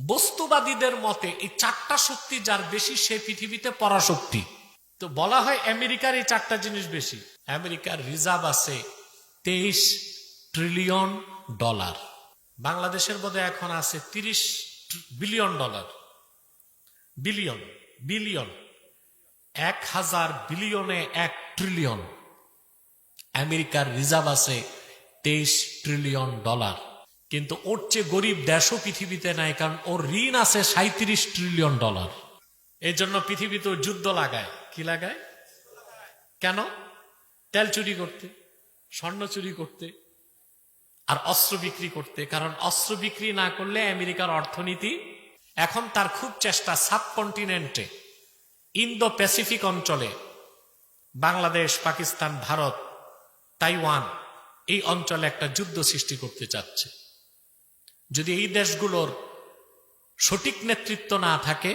বস্তুবাদীদের মতে এই চারটা শক্তি যার বেশি সে পৃথিবীতে পরাশক্তি। তো বলা হয় আমেরিকার এই চারটা জিনিস বেশি। আমেরিকার রিজার্ভ আছে 23 ট্রিলিয়ন ডলার। বাংলাদেশের বোধহয় এখন আছে 30 billion dollar. Billion billion 1000 বিলিয়নে 1 trillion. আমেরিকার রিজার্ভ আছে 23 ট্রিলিয়ন ডলার। কিন্তু ওর চেয়ে গরিব দেশও পৃথিবীতে নাই, কারণ ওর ঋণ আছে 37 ট্রিলিয়ন ডলার। এই জন্য পৃথিবীতে যুদ্ধ লাগায়। কি লাগায়? কেন? তেল চুরি করতে, স্বর্ণ চুরি করতে, আর অস্ত্র বিক্রি করতে। কারণ অস্ত্র বিক্রি না করলে আমেরিকার অর্থনীতি, এখন তার খুব চেষ্টা সাবকন্টিনেন্টে, ইন্দো প্যাসিফিক অঞ্চলে, বাংলাদেশ, পাকিস্তান, ভারত, তাইওয়ান, এই অঞ্চলে একটা যুদ্ধ সৃষ্টি করতে চাচ্ছে। যদি এই দেশগুলোর সঠিক নেতৃত্ব না থাকে,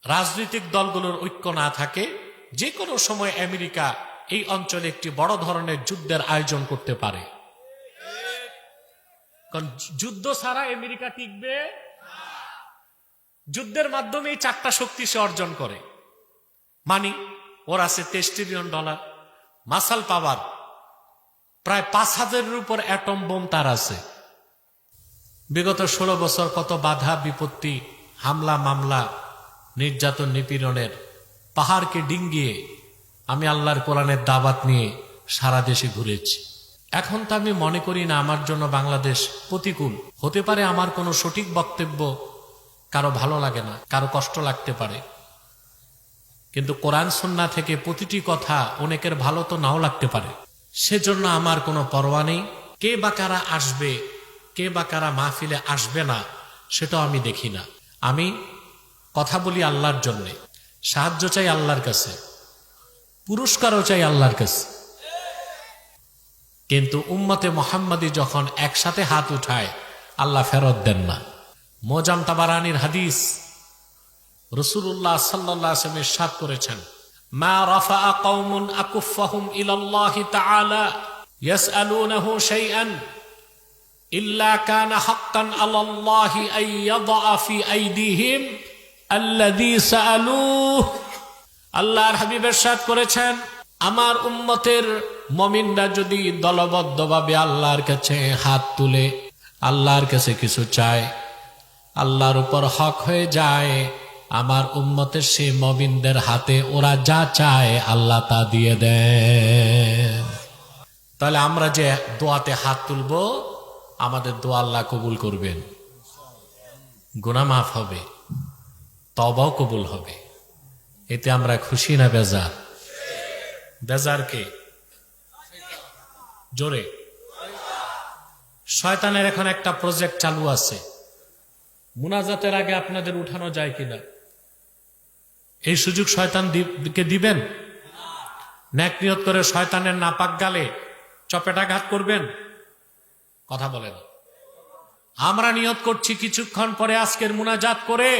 রাজনৈতিক দলগুলোর ঐক্য না থাকে, যে কোনো সময় আমেরিকা এই অঞ্চলে একটি বড় ধরনের যুদ্ধের আয়োজন করতে পারে। কারণ যুদ্ধ ছাড়া আমেরিকা টিকবে। যুদ্ধের মাধ্যমে এই চারটা শক্তি সে অর্জন করে। মানি ওর আছে 23 ট্রিলিয়ন ডলার। মাসাল পাওয়ার প্রায় 5000-এর উপর অ্যাটম বোম তার আছে। বিগত 16 বছর কত বাধা বিপত্তি, হামলা মামলা, নির্যাতন নিপীড়নের পাহাড়কে ডিঙ্গিয়ে আমি আল্লাহর কোরআনের দাওয়াত নিয়ে সারা দেশে ঘুরেছি। এখন তো আমি মনে করি না আমার জন্য বাংলাদেশ প্রতিকূল। হতে পারে আমার কোনো সঠিক বক্তব্য কারো ভালো লাগে না, কারো কষ্ট লাগতে পারে, কিন্তু কোরআন সুন্নাহ থেকে প্রতিটি কথা অনেকের ভালো তো নাও লাগতে পারে। সেজন্য আমার কোনো পরোয়া নেই। কে বা কারা আসবে, কে বা কারা মাহফিলে আসবে না, সেটাও আমি দেখি না। আমি কথা বলি আল্লাহর জন্যে, সাহায্য চাই আল্লাহর কাছে, পুরস্কারও চাই আল্লাহর কাছে। কিন্তু উম্মতে মুহাম্মাদি যখন একসাথে হাত উঠায়, আল্লাহ ফেরত দেন না। মোজাম তাবারানির হাদিস, রাসূলুল্লাহ সাল্লাল্লাহু আলাইহি ওয়াসাল্লাম ইরশাদ করেছেন, মা রাফা'a কওমুন আকুফাহুম ইলাল্লাহি তাআলা ইয়াসআলুনাহু শাইআন ইল্লা কানা হাক্কান আলাল্লাহি আন ইয়াদা ফি আইদিহিম আল্লাযী সাআলুহু। আল্লাহর হাবিব ইরশাদ করেছেন, আমার উম্মতের মুমিনরা যদি দলবদ্ধভাবে আল্লাহর কাছে হাত তুলে আল্লাহর কাছে কিছু চায়, আল্লাহর উপর হক হয়ে যায়, আমার উম্মতের সেই মুমিনদের হাতে ওরা যা চায় আল্লাহ তা দিয়ে দেন। তাহলে আমরা যে দোয়াতে হাত তুলব, আমাদের দোয়া আল্লাহ কবুল করবেন, গুনাহ মাফ হবে, তওবাও কবুল হবে। এতে আমরা খুশি না বেজার? বেজার কে? জোরে। শয়তানের এখন একটা প্রজেক্ট চালু আছে, মুনাজাতের আগে আপনাদের উঠানো যায় কিনা, এই সুযোগ শয়তানকে দিবেন? নেক নিয়ত করে শয়তানের নাপাক গালে চপেটাঘাত করবেন? কথা বলেন। আমরা নিয়ত করছি কিছুক্ষণ পরে আজকের মুনাজাত করে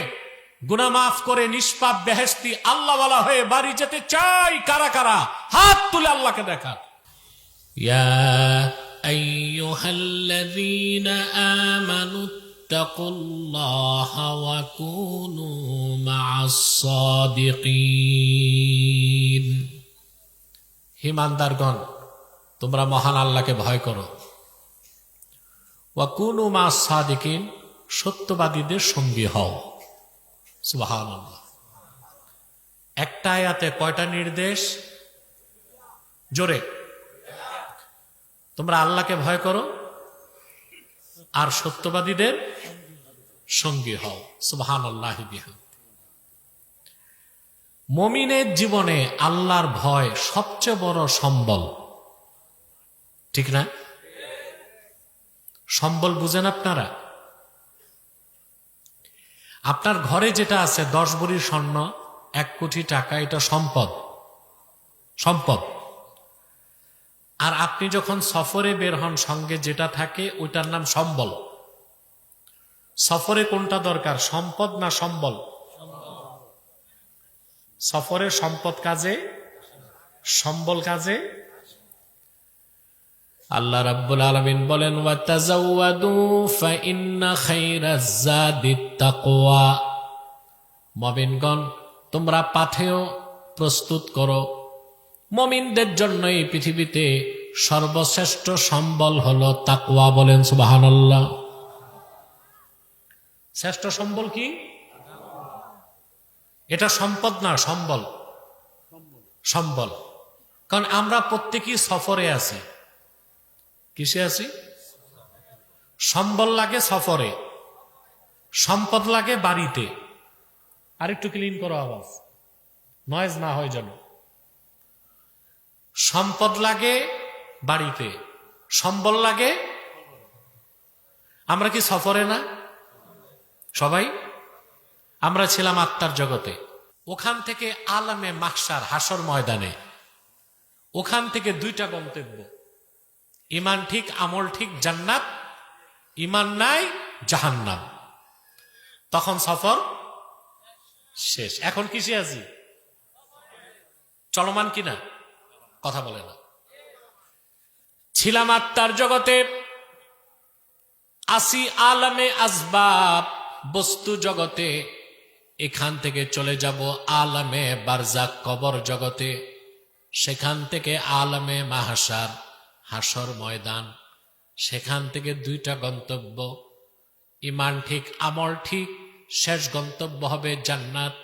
গুনাহ মাফ করে নিষ্পাপ বেহেশতি আল্লাহওয়ালা হয়ে বাড়ি যেতে চাই। কারা কারা হাত তুলে আল্লাহকে দেখা। ইয়া আইয়ুহাল্লাযীনা আমানু ইত্তাকুল্লাহা ওয়া কুনু মা'আস সাদিকিন। ঈমানদারগণ, তোমরা মহান আল্লাহকে ভয় করো। ওয়া কুনু মা'আস সাদিকিন, সত্যবাদীদের সঙ্গী হও। সুবহানাল্লাহ। একটা আয়াতে কয়টা নির্দেশ? জোরে। তোমরা আল্লাহকে ভয় করো আর সত্যবাদীদের সঙ্গী হও। সুবহানাল্লাহি বিহামদিহি। মুমিনের জীবনে আল্লাহর ভয় সবচেয়ে বড় সম্বল, ঠিক না? সম্বল বুঝেন আপনারা? আপনার ঘরে যেটা আছে 10 ভরি স্বর্ণ, 1 কোটি টাকা, এটা সম্পদ, সম্পদ। আর আপনি যখন সফরে বের হন, সঙ্গে যেটা থাকে ওইটার নাম সম্বল। সফরে কোনটা দরকার, সম্পদ না সম্বল? সফরে সম্পদ কাজে, সম্বল কাজে। আল্লাহ রাব্বুল আলামিন বলেন ওয়াতাজাওয়াদু ফাইন্না খায়রাজ যাদিত তাকওয়া। মুমিনগণ তোমরা পাথেয় প্রস্তুত করো, মুমিনদের জন্য এই পৃথিবীতে সর্বশ্রেষ্ঠ সম্বল হলো তাকওয়া। বলেন সুবহানাল্লাহ। শ্রেষ্ঠ সম্বল কি? এটা সম্পদ না, সম্বল। সম্বল। কারণ আমরা প্রত্যেকেই সফরে আছি। কিসে আছি? সম্বল লাগে সফরে, সম্পদ লাগে বাড়িতে। আরেকটু ক্লিন করো আওয়াজ, নয়েজ না হয় যেন। সম্পদ লাগে বাড়িতে, সম্বল লাগে। আমরা কি সফরে না সবাই? আমরা ছিলাম আত্মার জগতে, ওখান থেকে আলামে মাহশার, হাসর ময়দানে। ওখান থেকে দুইটা গন্তব্য, ইমান ঠিক আমল ঠিক জান্নাত, ইমান নাই জাহান্নাম। তখন সফর শেষ। এখন কিসে আছি? চলমান কিনা? কথা বলে না। ছিলাম আত্মার জগতে, আসি আলামে আসবাব, বস্তু জগতে। এখান থেকে চলে যাব আলামে বারজাক, কবর জগতে। সেখান থেকে আলামে মাহশার, হাসর ময়দান। সেখান থেকে দুইটা গন্তব্য, ইমান ঠিক আমল ঠিক, শেষ গন্তব্য হবে জান্নাত।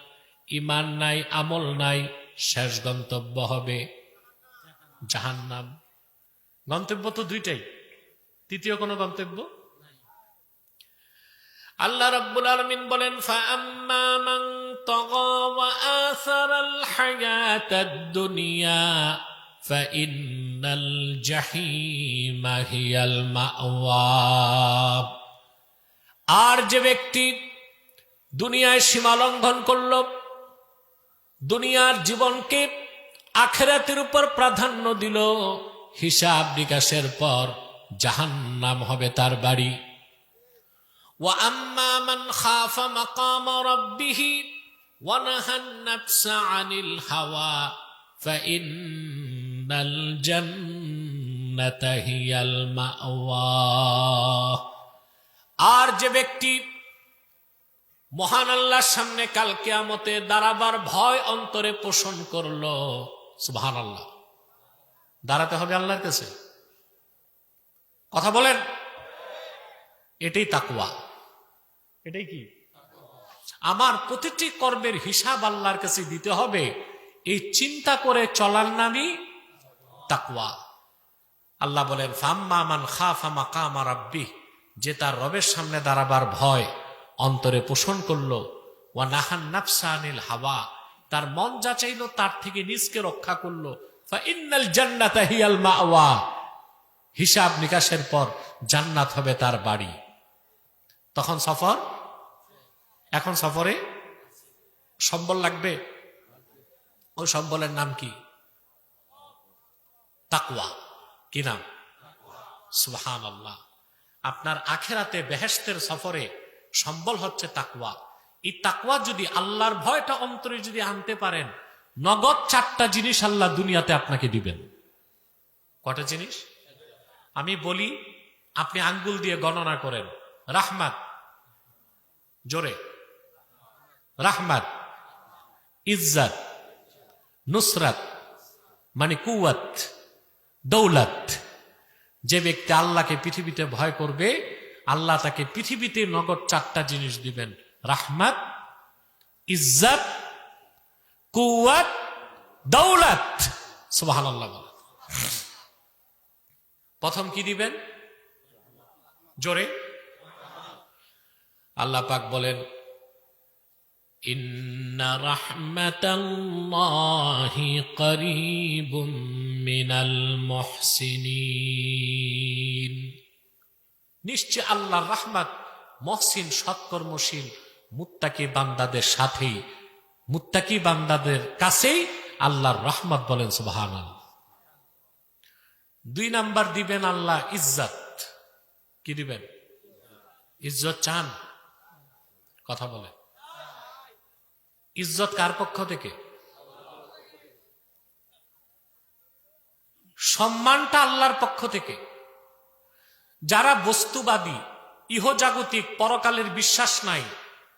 ইমান নাই আমল নাই, শেষ গন্তব্য হবে জাহান্নাম। গন্তব্য তো দুইটাই, তৃতীয় কোনো গন্তব্য। আল্লাহ রাব্বুল আলামিন বলেন ফাআম্মা মান তাগা ওয়া আসারাল হায়াতাদ দুনিয়া ফাইন্নাল জাহিমা হিয়াল মাওয়া। আর যে ব্যক্তি দুনিয়ায় সীমা লঙ্ঘন করল, দুনিয়ার জীবনকে আখিরাতের উপর প্রাধান্য দিল, হিসাব নিকাশের পর জাহান্নাম হবে তার বাড়ি। وَأَمَّا مَنْ خَافَ مَقَامَ رَبِّهِ وَنَهَى النَّفْسَ عَنِ الْهَوَى فَإِنَّ الْجَنَّةَ هِيَ الْمَأْوَى। আর যে ব্যক্তি মহান আল্লাহর সামনে কাল কিয়ামতে দাঁড়াবার ভয় অন্তরে পোষণ করলো, সুবহানাল্লাহ, দাঁড়াতে হবে আল্লাহর কাছে। কথা বলেন, এটাই তাকওয়া। এটাই কি? আমার প্রতিটি কর্মের হিসাব আল্লাহর কাছে দিতে হবে, এই চিন্তা করে চলার নামই তাকওয়া। আল্লাহ বলেন ফাম্মা মান খাফা মাকামা রাব্বিহ, যে তার রবের সামনে দাঁড়াবার ভয় অন্তরে পোষণ করলো, ওয়া নাহান নাফসা আনিল হাওয়া, তার মন যা চাইলো তার থেকে নিজকে রক্ষা করলো, ফাইন্নাল জান্নাতা হিয়াল মাওয়া, হিসাব নিকাশের পর জান্নাত হবে তার বাড়ি। তখন সফর। এখন সফরে সম্বল লাগবে। ওই সম্বলের নাম কি? তাকওয়া। কি নাম? সুবহানাল্লাহ। আপনার আখিরাতে বেহেশতের সফরে সম্বল হচ্ছে তাকওয়া। এই তাকওয়া যদি, আল্লাহর ভয়টা অন্তরে যদি আনতে পারেন, নগদ 4টা জিনিস আল্লাহ দুনিয়াতে আপনাকে দিবেন। কটা জিনিস? আমি বলি, আপনি আঙ্গুল দিয়ে গণনা করেন। রাহমাত, জোরে, রাহমাত, ইজ্জত, নুসরাত মানে কুওয়াত, দৌলত। যে ব্যক্তি আল্লাহকে পৃথিবীতে ভয় করবে, আল্লাহ তাকে পৃথিবীতে নগদ 4টা জিনিস দিবেন, রাহমাত, ইজ্জত, কুওয়াত, দৌলত। সুবহানাল্লাহ। প্রথম কি দিবেন? জোরে। আল্লাহ পাক বলেন ইন্না রাহমাতাল্লাহি করিবুম মিনাল মুহসিনিন। নিশ্চয় আল্লাহর রহমত মহসিন, সৎকর্মশীল মুত্তাকি বান্দাদের সাথেই, মুত্তাকি বান্দাদের কাছেই আল্লাহর রহমত। বলেন সুবহানাল্লাহ। 2 নাম্বার দিবেন আল্লাহ ইজ্জত। কি দিবেন? ইজ্জত চান? কথা বলে। ইজ্জত কার পক্ষ থেকে? সম্মানটা আল্লাহর পক্ষ থেকে। যারা বস্তুবাদী, ইহজাগতিক পরকালের বিশ্বাস নাই,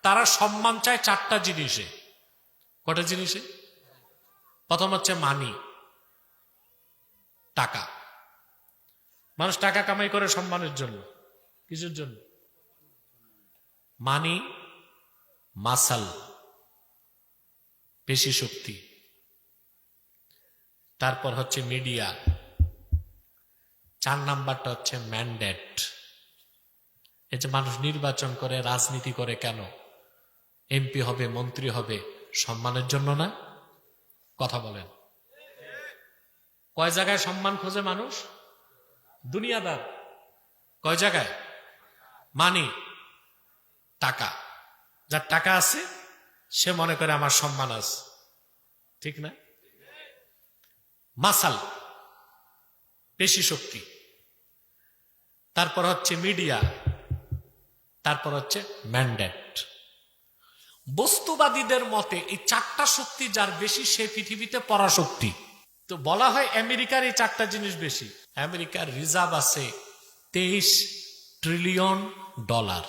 তারা সম্মান চায় চারটা জিনিসে। কটা জিনিসে? প্রথম হচ্ছে মানি, টাকা। মানুষ টাকা কামাই করে সম্মানের জন্য। কিসের জন্য? মানি, মাসাল, পেশি শক্তি। তারপর হচ্ছে মিডিয়া। 4 নাম্বারটা হচ্ছে ম্যান্ডেট। এই যে মানুষ নির্বাচন করে, রাজনীতি করে কেন? এমপি হবে, মন্ত্রী হবে, সম্মানের জন্য না? কথা বলেন। কয় জায়গায় সম্মান খোঁজে মানুষ? দুনিয়াদার। কয় জায়গায়? মানি, টাকা। যার টাকা আছে সে মনে করে আমার সম্মান আছে, ঠিক না? মাসাল, পেশি শক্তি। তারপর হচ্ছে মিডিয়া, তারপর হচ্ছে ম্যান্ডেট। বস্তুবাদীদের মতে এই 4টা শক্তি যার বেশি সে পৃথিবীতে পরাশক্তি। তো বলা হয় আমেরিকার এই 4টা জিনিস বেশি। আমেরিকার রিজার্ভ আছে 23 ট্রিলিয়ন ডলার।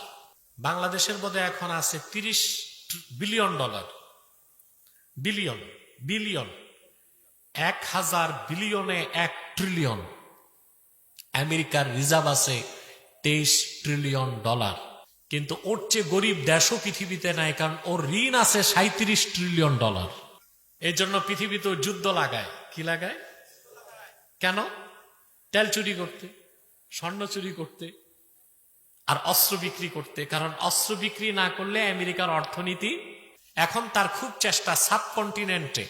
বাংলাদেশের বোধহয় এখন আছে 30 billion dollar. Billion, billion, 1000 বিলিয়নে 1 trillion. আমেরিকার রিজার্ভ আছে 23 ট্রিলিয়ন ডলার। কিন্তু ওর চেয়ে গরিব দেশও পৃথিবীতে নাই, কারণ ওর ঋণ আছে 37 ট্রিলিয়ন ডলার। এই জন্য পৃথিবীতে যুদ্ধ লাগায়। কি লাগায়? কেন? তেল চুরি করতে, স্বর্ণ চুরি করতে, আর অস্ত্র বিক্রি করতে। কারণ অস্ত্র বিক্রি না করলে আমেরিকার অর্থনীতি। এখন তার খুব চেষ্টা সাবকন্টিনেন্টে,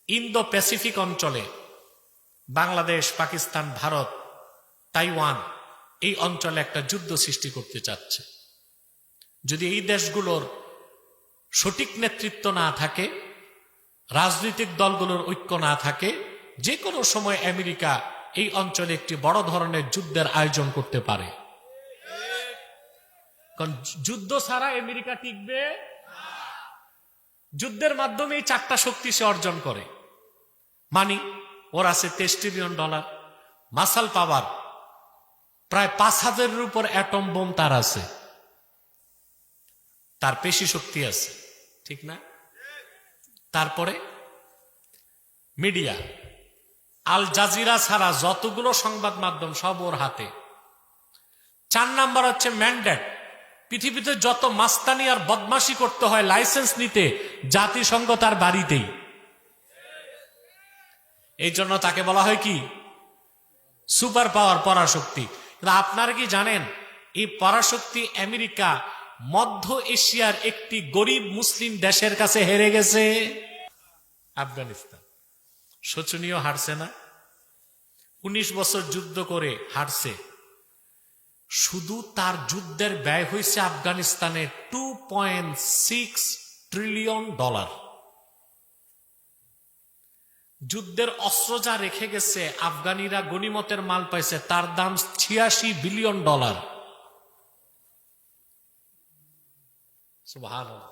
ইন্দো প্যাসিফিক অঞ্চলে, বাংলাদেশ, পাকিস্তান, ভারত, তাইওয়ান, এই অঞ্চলে একটা যুদ্ধ সৃষ্টি করতে চাচ্ছে। যদি এই দেশগুলোর সঠিক নেতৃত্ব না থাকে, রাজনৈতিক দলগুলোর ঐক্য না থাকে, যে কোনো সময় আমেরিকা এই অঞ্চলে একটি বড় ধরনের যুদ্ধের আয়োজন করতে পারে। কারণ যুদ্ধ ছাড়া আমেরিকা টিকবে। যুদ্ধের মাধ্যমে এই 4টা শক্তি সে অর্জন করে। মানি, ওর আছে 23 ট্রিলিয়ন ডলার। মাসাল পাওয়ার, প্রায় 5000-এর উপর অ্যাটম বোম তার আছে। তার পেশি শক্তি আছে, ঠিক না? তারপরে মিডিয়া, আল জাজিরা ছাড়া যতগুলো সংবাদ মাধ্যম সব ওর হাতে। 4 নাম্বার হচ্ছে ম্যান্ডেট। পৃথিবীতে যত মাস্তানি আর বদমাশি করতে হয় লাইসেন্স নিতে, জাতিসংঘ তার বাড়িতেই। এই জন্য তাকে বলা হয় কি? সুপার পাওয়ার, পরাশক্তি। কিন্তু আপনারা কি জানেন এই পরাশক্তি আমেরিকা মধ্য এশিয়ার একটি গরিব মুসলিম দেশের কাছে হেরে গেছে? আফগানিস্তান। শোচনীয় হারছে না? 19 বছর যুদ্ধ করে হারছে। শুধু তার যুদ্ধের ব্যয় হয়েছে আফগানিস্তানে 2.6 ট্রিলিয়ন ডলার। যুদ্ধের অস্ত্র যা রেখে গেছে, আফগানিরা গনিমতের মাল পাইছে, তার দাম 86 বিলিয়ন ডলার। সুবহানাল্লাহ।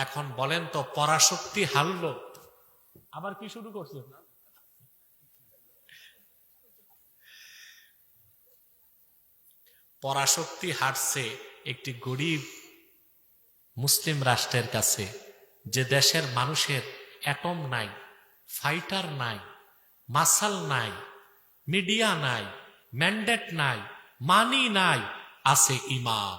এখন বলেন তো, পরাশক্তি হারলো, আবার কি শুরু করছে? পরাশক্তি হারছে একটি গরিব মুসলিম রাষ্ট্রের কাছে, যে দেশের মানুষের অ্যাটম নাই, ফাইটার নাই, মাসাল নাই, মিডিয়া নাই, ম্যান্ডেট নাই, মানি নাই, আছে ইমান।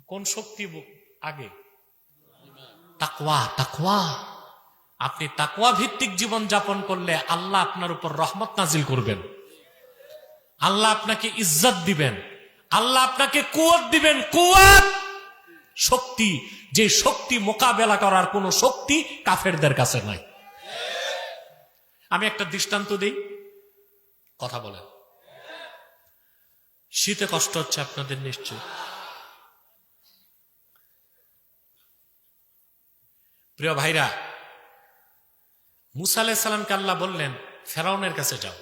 কোন শক্তি আগে? তাকওয়া। তাকওয়া। আপনি তাকওয়া ভিত্তিক জীবন যাপন করলে আল্লাহ আপনার উপর রহমত নাজিল করবেন, আল্লাহ আপনাকে ইজ্জত দিবেন, আল্লাহ আপনাকে কুওয়াত দিবেন। কুওয়াত শক্তি, যে শক্তি মোকাবেলা করার কোন শক্তি কাফেরদের কাছে নাই। আমি একটা দৃষ্টান্ত দেই, কথা বলেন। শীতে কষ্ট হচ্ছে আপনাদের নিশ্চয়। প্রিয় ভাইরা, মুসা আলাইহিস সালামকে আল্লাহ বললেন ফেরাউনের কাছে যাও।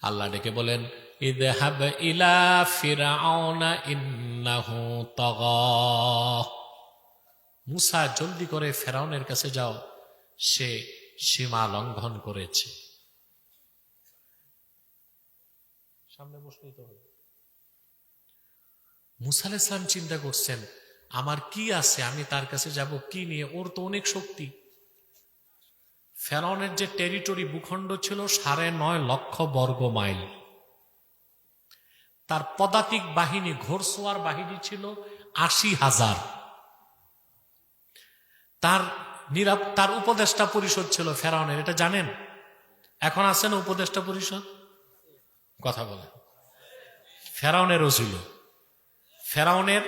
আল্লাহ ডেকে বলেন ইযহাব ইলা ফিরআউনা ইন্নাহু তাগা। মুসা, জলদি করে ফেরাউনের কাছে যাও, সে সীমা লঙ্ঘন করেছে। সামনে বসলেই তো হবে। মুসা আলাইহিস সালাম চিন্তা করছেন, আমার কি আছে, আমি তার কাছে যাব কি নিয়ে? ওর তো অনেক শক্তি। ফেরাউনের যে টেরিটরি, ভূখণ্ড ছিল 9.5 লক্ষ বর্গ মাইল। তার পদাতিক বাহিনী, ঘোড়সওয়ার বাহিনী ছিল 80,000। তার উপদেষ্টা পরিষদ ছিল ফেরাউনের, এটা জানেন? এখন আছে না উপদেষ্টা পরিষদ? কথা বলে। ফেরাউনেরও ছিল। ফেরাউনের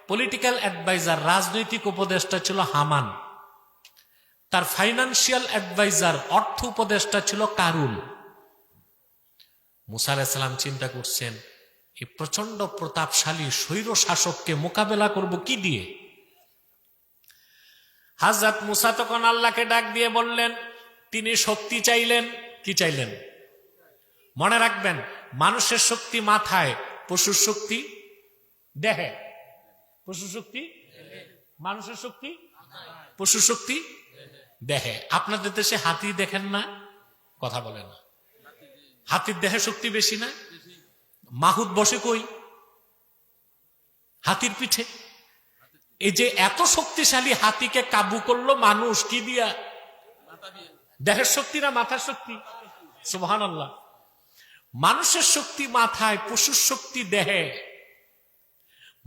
পলিটিক্যাল অ্যাডভাইজার, রাজনৈতিক উপদেষ্টা ছিল হামান। তার ফাইন্যান্সিয়াল অ্যাডভাইজার, অর্থ উপদেষ্টা ছিল কারুল। মুসা আলাইহিস সালাম চিন্তা করছেন, এই প্রচন্ড প্রতাপশালী স্বৈর শাসককে মোকাবেলা করব কি দিয়ে? হযরত মুসা তখন আল্লাহকে ডাক দিয়ে বললেন, তিনি শক্তি চাইলেন। কি চাইলেন? মনে রাখবেন, মানুষের শক্তি মাথায়, পশুর শক্তি দেহে। পশুর শক্তি, মানুষের শক্তি, পশুর শক্তি দেহে। আপনাদের দেশে হাতি দেখেন না? কথা বলে না। হাতির দেহে শক্তি বেশি না? মাহুত বসে কই? হাতির পিঠে। এই যে এত শক্তিশালী হাতিকে কাবু করলো মানুষ কি দিয়া? দেহের শক্তি না মাথার শক্তি? সুবহানাল্লাহ। মানুষের শক্তি মাথায়, পশুর শক্তি দেহে।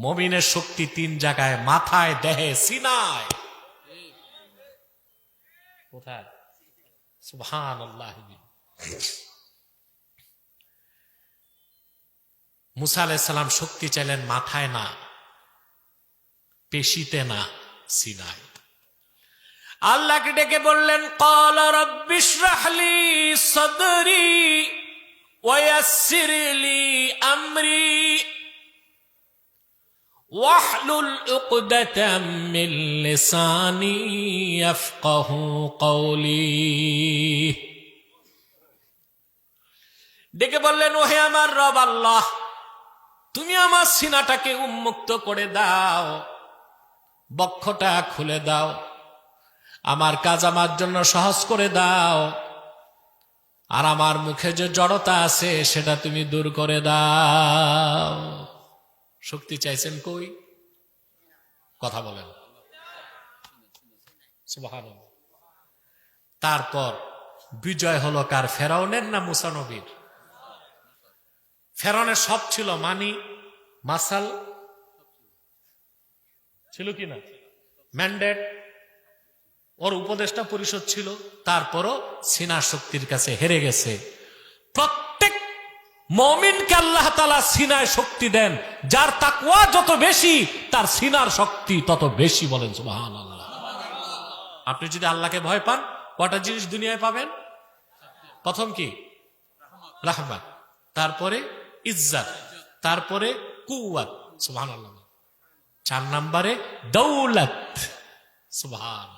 মুমিনের শক্তি 3 জায়গায়, মাথায়, দেহে, সিনায়। কোথায়? সুবহানাল্লাহ। মুসা আলাইহিস সালাম শক্তি চাইলেন মাথায় না, পেশিতে না, সিনায়। আল্লাহকে ডেকে বললেন, ক্বালা রাব্বিশরাহ লি সাদরি ওয়া ইয়াসসির লি আমরি ওয়াহলুল উকদাতাম মিন লিসানি ইয়াফকাহু কওলি। ডেকে বললেন, ওহে আমার রব আল্লাহ, তুমি আমার সিনাটাকে উন্মুক্ত করে দাও, বক্ষটা খুলে দাও, আমার কাজ আমার জন্য সহজ করে দাও, আর আমার মুখে যে জড়তা আছে সেটা তুমি দূর করে দাও। শক্তি চাইছেন কই? কথা বলেন। সুবহানাল্লাহ। তারপর বিজয় হলো কার? ফেরাউনের না মুসা নবীর? ফেরাউনের সব ছিল, মানি, মাসাল ছিল কিনা, ম্যান্ডেট, ওর উপদেষ্টা পরিষদ ছিল। তারপরও সিনা শক্তির কাছে হেরে গেছে। প্রত্যেক মুমিনকে আল্লাহ তাআলা সিনায় শক্তি দেন। যার তাকওয়া যত বেশি, তার সিনার শক্তি তত বেশি। বলেন সুবহানাল্লাহ। আপনি যদি আল্লাহকে ভয় পান, কটা জিনিস দুনিয়ায় পাবেন? প্রথম কি? রাহমাত, তারপরে ইজ্জত, তারপরে কুওয়াত, সুবহানাল্লাহ। 4 নম্বরে দৌলত, সুবহান।